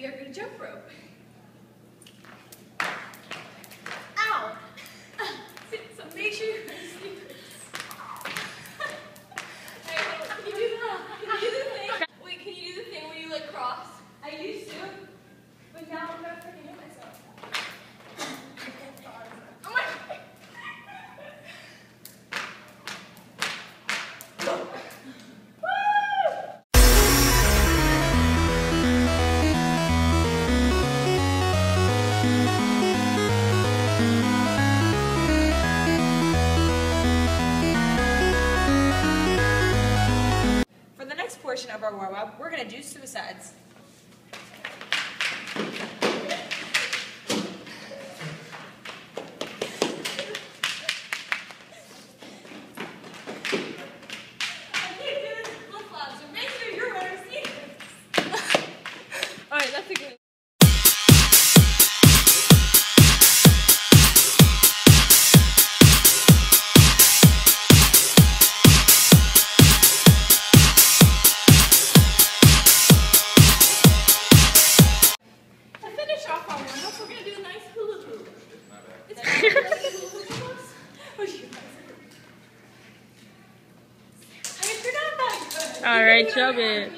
we are going to jump rope. Ow! So make sure you're wearing sneakers. Can you do the thing? Wait, can you do the thing where you like cross? I used to, but now I'm gonna freaking hit myself. Oh my God. For the next portion of our warm-up, we're going to do suicides. Alright, that's a good. To finish off our warm-up, we're going to do a nice hula hoop. It's I mean, you're not that good. All right, shove it.